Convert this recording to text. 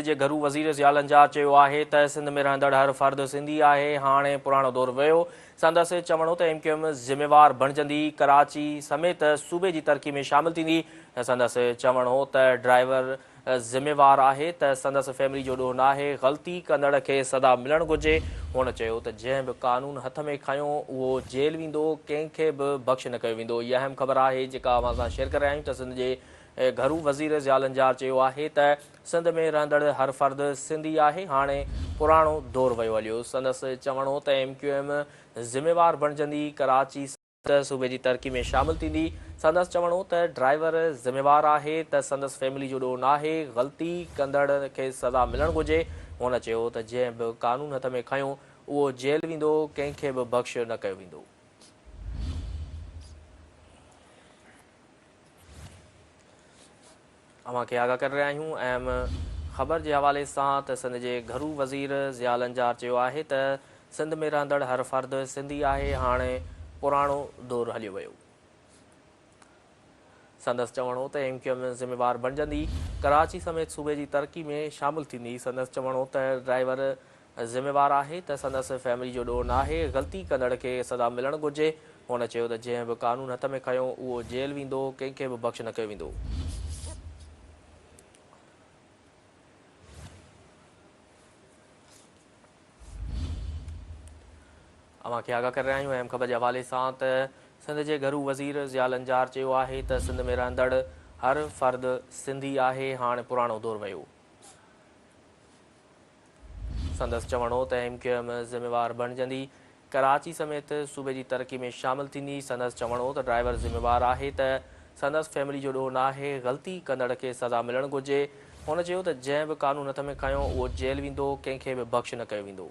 जे घरू वज़ीर ज़ियाल अंजार चयो आहे त सिंध में रहंदड़ हर फ़र्द सिंधी आहे। हाणे पुराणो दौर वियो। संदसि चवणो त MQM ज़िम्मेवार बणिजंदी, कराची समेत सूबे जी तरक़ी में शामिल थींदी। संदसि चवणो त ड्राइवर ज़िम्मेवार आहे त संदसि फैमिली जो ॾोह नाहे। ग़लती कंदड़ खे सदा मिलणु घुरिजे। हुन चयो त जंहिं बि क़ानून हथ में खंयो उहो जेल वेंदो, कंहिंखे बि बख़्श न कयो वेंदो। इहा अहम ख़बर आहे जेका अवां सां शेयर करे रहिया आहियूं त सिंध जे घरू वज़ीर ज़ियाल अंजार चयो आहे त सिंध में रहंदड़ हर फ़र्द सिंधी आहे। हाणे पुराणो दौर वियो हलियो। संदसि चवणो त MQM ज़िम्मेवार बणिजंदी, कराची सूबे जी तरक़ी में शामिल थींदी। संदसि चवणो त ड्राइवर ज़िम्मेवार आहे त संदसि फैमिली जो ॾोह नाहे। ग़लती कंदड़ खे सज़ा मिलणु घुरिजे। हुन चयो त जंहिं बि क़ानून हथ में खंयो उहो जेल वेंदो, कंहिंखे बि बख़्श न कयो वेंदो। अवां खे आगाह करे रहिया आहियूं अहम ख़बर जे हवाले सां त सिंध जे घरू वज़ीर ज़ियाल अंजार चयो आहे त सिंध में रहंदड़ हर फ़र्द सिंधी आहे। हाणे पुराणो दौर हलियो वियो। संदसि चवणो त MQM ज़िम्मेवार बणिजंदी, कराची समेत सूबे जी तरक़ी में शामिल थींदी। संदसि चवणो त ड्राइवर ज़िम्मेवार आहे त संदसि फैमिली जो ॾोह नाहे। ग़लती कंदड़ खे सज़ा मिलणु घुरिजे। हुन चयो त जंहिं बि क़ानून हथ में खंयो उहो जेल वेंदो, कंहिंखे बि बख़्श न कयो वेंदो। अवां खे आगाह करे रहिया आहियूं अहम ख़बर जे हवाले सां त सिंध जे घरू वज़ीर ज़ियाल अंजार चयो आहे त सिंध में रहंदड़ हर फ़र्द सिंधी आहे। हाणे पुराणो दौर वियो। संदसि चवणो त MQM ज़िम्मेवार बणिजंदी, कराची समेत सूबे जी तरक़ी में शामिल थींदी। संदसि चवणो त ड्राइवर ज़िम्मेवार आहे त संदसि फैमिली जो ॾोह नाहे। ग़लती कंदड़ खे सज़ा मिलणु घुरिजे। हुन चयो त जंहिं बि क़ानून हथ में खंयो उहो जेल वेंदो, कंहिंखे बि बख़्श न कयो वेंदो।